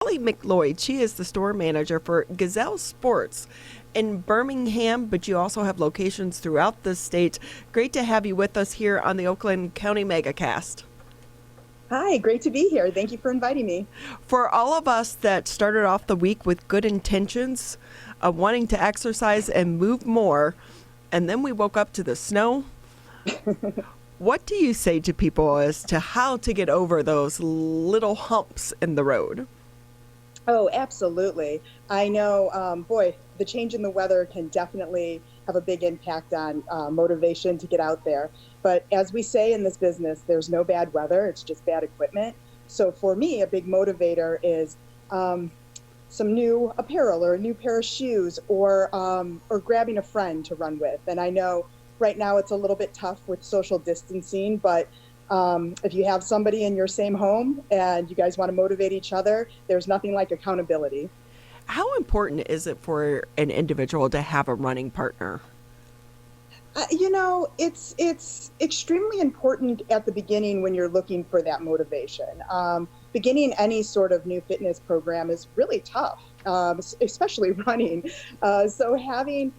Kelly McLeod. She is the store manager for Gazelle Sports in Birmingham, but you also have locations throughout the state. Great to have you with us here on the Oakland County Megacast. Hi, great to be here. Thank you for inviting me. For all of us that started off the week with good intentions of wanting to exercise and move more, and then we woke up to the snow, what do you say to people as to how to get over those little humps in the road? Oh, absolutely. I know, boy, the change in the weather can definitely have a big impact on motivation to get out there. But as we say in this business, there's no bad weather, it's just bad equipment. So for me, a big motivator is some new apparel or a new pair of shoes or grabbing a friend to run with. And I know right now it's a little bit tough with social distancing, but if you have somebody in your same home and you guys want to motivate each other, there's nothing like accountability. How important is it for an individual to have a running partner? It's extremely important at the beginning when you're looking for that motivation. Beginning any sort of new fitness program is really tough, especially running. So having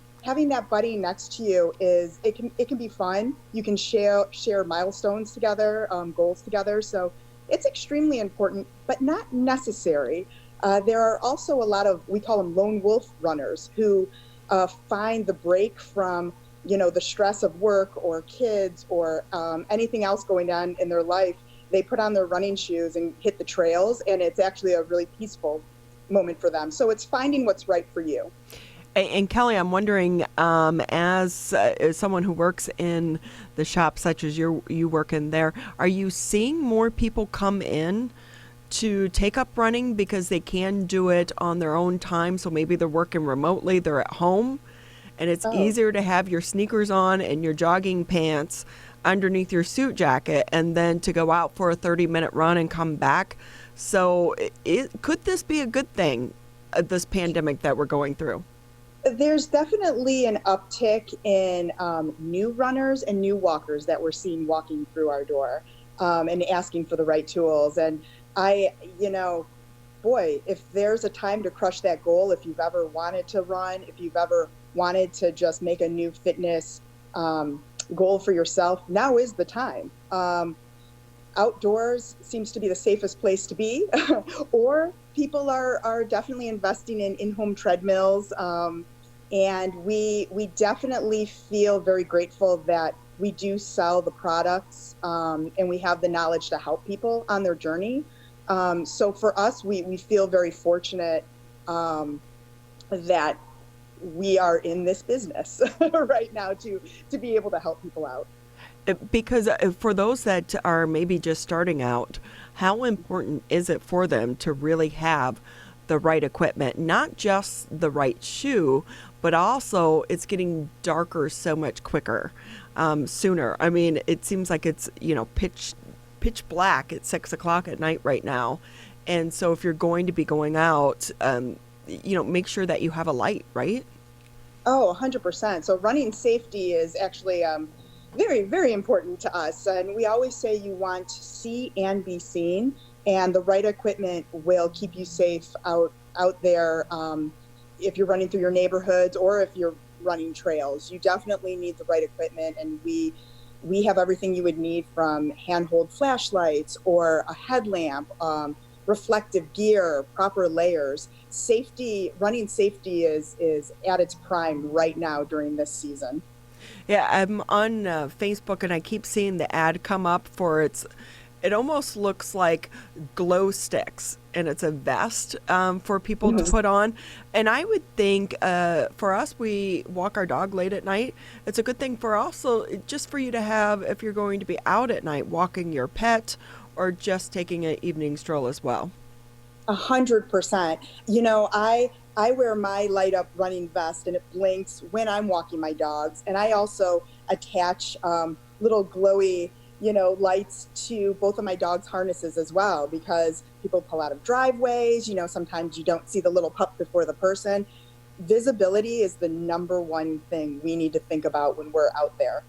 that buddy next to you it can be fun. You can share milestones together, goals together. So it's extremely important, but not necessary. There are also a lot of, we call them lone wolf runners, who find the break from the stress of work or kids or anything else going on in their life. They put on their running shoes and hit the trails, and it's actually a really peaceful moment for them. So it's finding what's right for you. And Kelly, I'm wondering, as someone who works in the shop, such as you work in there, are you seeing more people come in to take up running because they can do it on their own time? So maybe they're working remotely, they're at home, and it's easier to have your sneakers on and your jogging pants underneath your suit jacket and then to go out for a 30-minute run and come back. So could this be a good thing, this pandemic that we're going through? There's definitely an uptick in new runners and new walkers that we're seeing walking through our door and asking for the right tools. And boy, if there's a time to crush that goal, if you've ever wanted to run, if you've ever wanted to just make a new fitness goal for yourself, now is the time. Outdoors seems to be the safest place to be, or people are definitely investing in in-home treadmills. And we definitely feel very grateful that we do sell the products and we have the knowledge to help people on their journey. So for us, we feel very fortunate that we are in this business right now to be able to help people out. Because for those that are maybe just starting out, how important is it for them to really have the right equipment, not just the right shoe, but also it's getting darker so much quicker, sooner. I mean, it seems like it's, pitch black at 6 o'clock at night right now. And so if you're going to be going out, make sure that you have a light, right? Oh, 100%. So running safety is actually very, very important to us. And we always say you want to see and be seen, and the right equipment will keep you safe out there. If you're running through your neighborhoods or if you're running trails, you definitely need the right equipment. And we have everything you would need, from handhold flashlights or a headlamp, reflective gear, proper layers. Running safety is at its prime right now during this season. Yeah, I'm on Facebook and I keep seeing the ad come up for it almost looks like glow sticks, and it's a vest for people to put on. And I would think for us, we walk our dog late at night. It's a good thing for also just for you to have if you're going to be out at night walking your pet or just taking an evening stroll as well. 100%. I wear my light up running vest and it blinks when I'm walking my dogs. And I also attach little glowy, lights to both of my dogs' harnesses as well, because people pull out of driveways. Sometimes you don't see the little pup before the person. Visibility is the number one thing we need to think about when we're out there.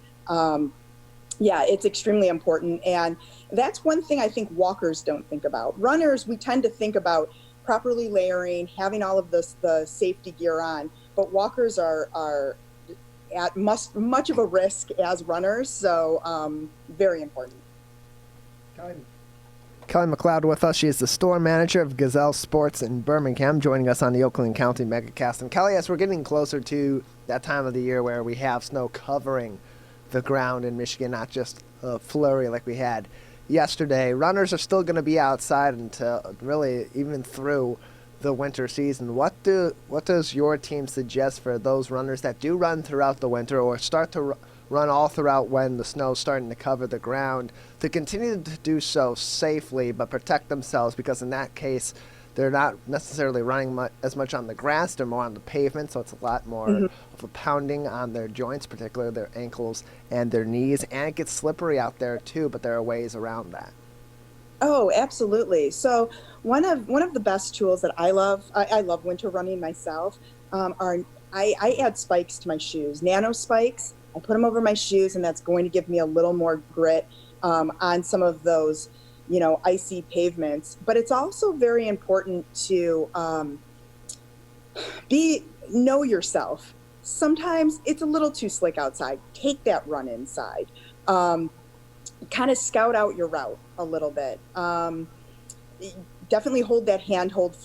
Yeah, it's extremely important. And that's one thing I think walkers don't think about. Runners, we tend to think about, properly layering, having all of the safety gear on. But walkers are at much of a risk as runners, so very important. Kelly McLeod with us. She is the store manager of Gazelle Sports in Birmingham, joining us on the Oakland County Megacast. And Kelly, as we're getting closer to that time of the year where we have snow covering the ground in Michigan, not just a flurry like we had yesterday, runners are still going to be outside until really even through the winter season. What does your team suggest for those runners that do run throughout the winter or start to run all throughout when the snow's starting to cover the ground, to continue to do so safely but protect themselves? Because in that case, they're not necessarily running as much on the grass, they're more on the pavement, so it's a lot more of a pounding on their joints, particularly their ankles and their knees, and it gets slippery out there too, but there are ways around that. Oh, absolutely. So one of the best tools that I love winter running myself, I add spikes to my shoes, nano spikes. I put them over my shoes, and that's going to give me a little more grit on some of those, icy pavements. But it's also very important to know yourself. Sometimes it's a little too slick outside. Take that run inside. Kind of scout out your route a little bit. Definitely hold that handheld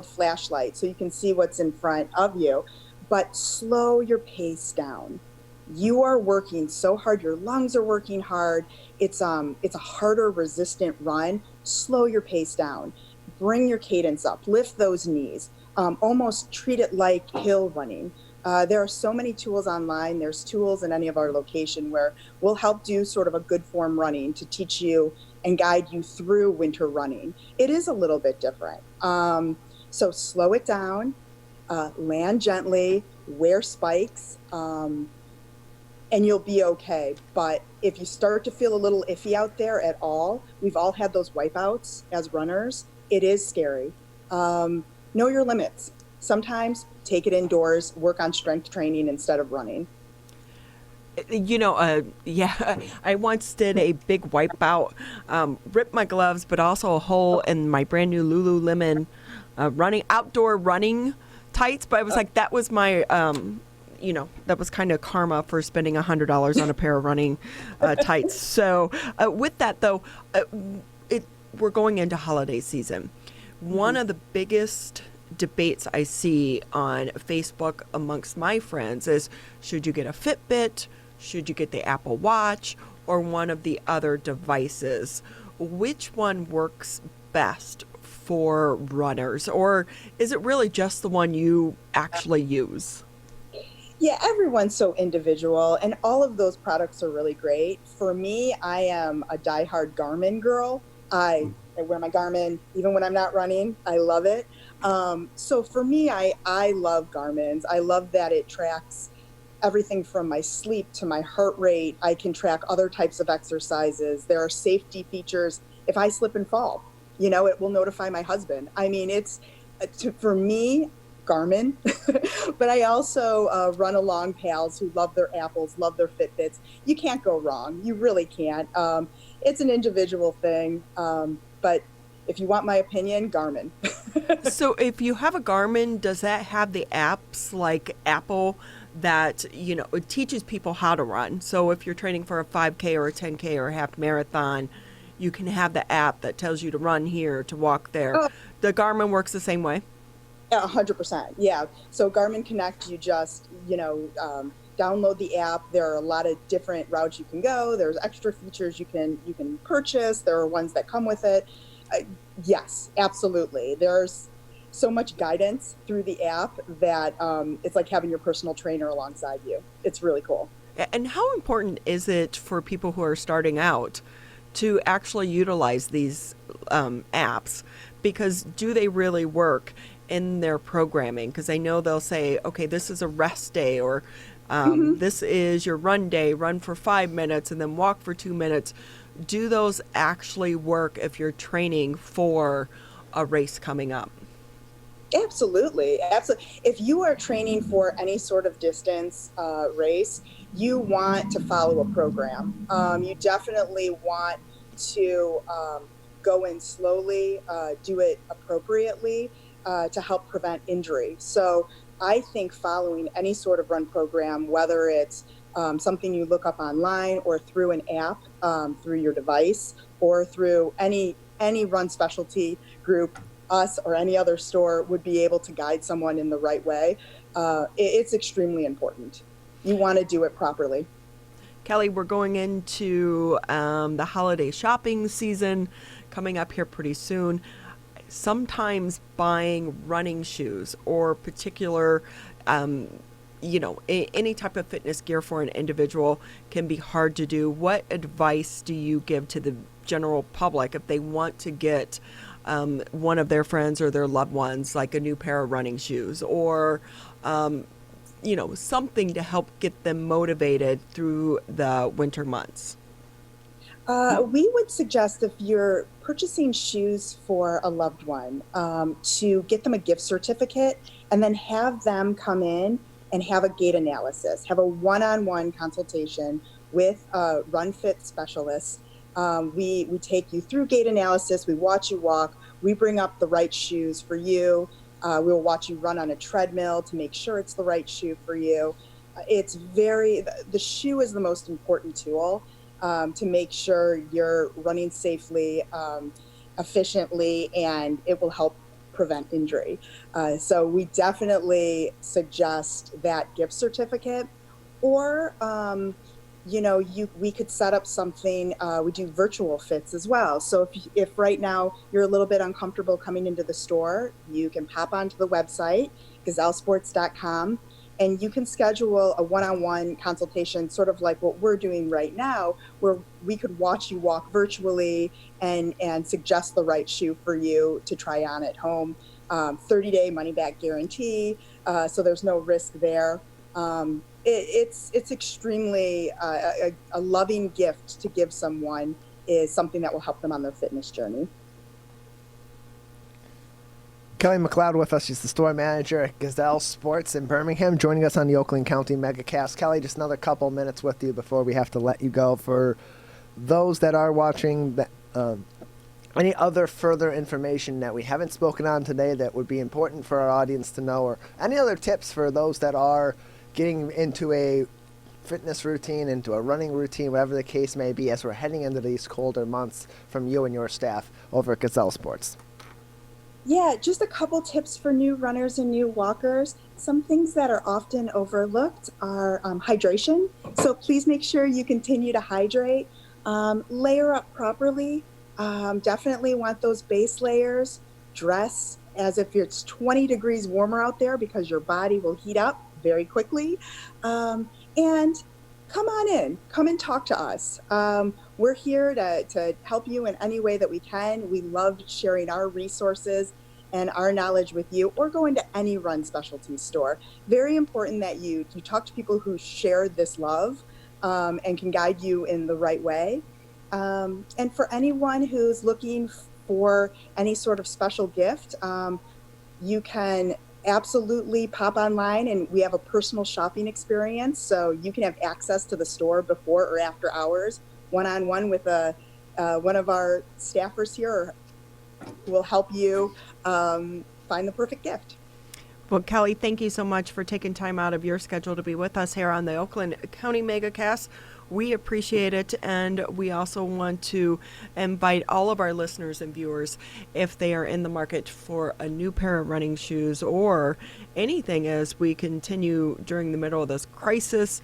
flashlight so you can see what's in front of you, but slow your pace down. You are working so hard. Your lungs are working hard. It's a harder, resistant run. Slow your pace down. Bring your cadence up. Lift those knees. Almost treat it like hill running. There are so many tools online. There's tools in any of our location where we'll help do sort of a good form running to teach you and guide you through winter running. It is a little bit different. So slow it down, land gently, wear spikes, and you'll be okay. But if you start to feel a little iffy out there at all, we've all had those wipeouts as runners. It is scary. Know your limits. Sometimes take it indoors, work on strength training instead of running. I once did a big wipeout, ripped my gloves, but also a hole in my brand new Lululemon outdoor running tights. But I was like, that was my, that was kind of karma for spending $100 on a pair of running tights. So with that, though, we're going into holiday season. One of the biggest debates I see on Facebook amongst my friends is, should you get a Fitbit, should you get the Apple Watch, or one of the other devices? Which one works best for runners, or is it really just the one you actually use? Yeah, everyone's so individual, and all of those products are really great. For me, I am a diehard Garmin girl. I wear my Garmin even when I'm not running. I love it. So for me, I love Garmin's. I love that it tracks everything from my sleep to my heart rate. I can track other types of exercises. There are safety features. If I slip and fall, it will notify my husband. I mean, for me, Garmin, but I also run along pals who love their Apples, love their Fitbits. You can't go wrong. You really can't. It's an individual thing. But if you want my opinion, Garmin. So if you have a Garmin, does that have the apps like Apple that, it teaches people how to run? So if you're training for a 5K or a 10K or a half marathon, you can have the app that tells you to run here, to walk there. The Garmin works the same way? 100%. Yeah. So Garmin Connect, you just, download the app. There are a lot of different routes you can go. There's extra features you can purchase. There are ones that come with it. Yes, absolutely. There's so much guidance through the app that it's like having your personal trainer alongside you. It's really cool. And how important is it for people who are starting out to actually utilize these apps? Because do they really work in their programming? Because I know they'll say, okay, this is a rest day, or this is your run day, run for 5 minutes and then walk for 2 minutes. Do those actually work if you're training for a race coming up? Absolutely. If you are training for any sort of distance race, you want to follow a program. You definitely want to go in slowly, do it appropriately to help prevent injury. So I think following any sort of run program, whether it's something you look up online or through an app, through your device, or through any run specialty group, us or any other store would be able to guide someone in the right way. It's extremely important. You want to do it properly. Kelly, we're going into the holiday shopping season coming up here pretty soon. Sometimes buying running shoes or particular, any type of fitness gear for an individual can be hard to do. What advice do you give to the general public if they want to get one of their friends or their loved ones like a new pair of running shoes or something to help get them motivated through the winter months? We would suggest if you're purchasing shoes for a loved one, to get them a gift certificate and then have them come in and have a gait analysis, have a one-on-one consultation with a run fit specialist. We take you through gait analysis, we watch you walk, we bring up the right shoes for you. We will watch you run on a treadmill to make sure it's the right shoe for you. The shoe is the most important tool to make sure you're running safely, efficiently, and it will help prevent injury. So we definitely suggest that gift certificate, or we could set up something. We do virtual fits as well. So if right now you're a little bit uncomfortable coming into the store, you can pop onto the website, gazellesports.com, and you can schedule a one-on-one consultation, sort of like what we're doing right now, where we could watch you walk virtually and suggest the right shoe for you to try on at home. 30-day money-back guarantee, so there's no risk there. It's extremely a loving gift to give someone, is something that will help them on their fitness journey. Kelly McLeod with us. She's the store manager at Gazelle Sports in Birmingham, joining us on the Oakland County Megacast. Kelly, just another couple minutes with you before we have to let you go. For those that are watching, any other further information that we haven't spoken on today that would be important for our audience to know, or any other tips for those that are getting into a fitness routine, into a running routine, whatever the case may be, as we're heading into these colder months, from you and your staff over at Gazelle Sports? Yeah, just a couple tips for new runners and new walkers. Some things that are often overlooked are hydration. So please make sure you continue to hydrate. Layer up properly. Definitely want those base layers. Dress as if it's 20 degrees warmer out there, because your body will heat up very quickly. And come on in. Come and talk to us. We're here to help you in any way that we can. We love sharing our resources and our knowledge with you, or go into any run specialty store. Very important that you talk to people who share this love and can guide you in the right way. And for anyone who's looking for any sort of special gift, you can absolutely pop online, and we have a personal shopping experience, so you can have access to the store before or after hours, one-on-one with one of our staffers here who will help you find the perfect gift. Well, Kelly, thank you so much for taking time out of your schedule to be with us here on the Oakland County Megacast. We appreciate it, and we also want to invite all of our listeners and viewers, if they are in the market for a new pair of running shoes or anything as we continue during the middle of this crisis,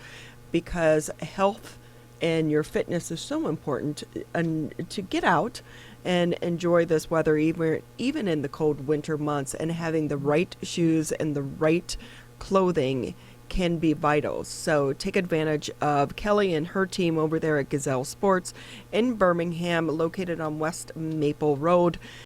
because health and your fitness is so important, and to get out and enjoy this weather, even in the cold winter months, and having the right shoes and the right clothing can be vital. So take advantage of Kelly and her team over there at Gazelle Sports in Birmingham, located on West Maple Road.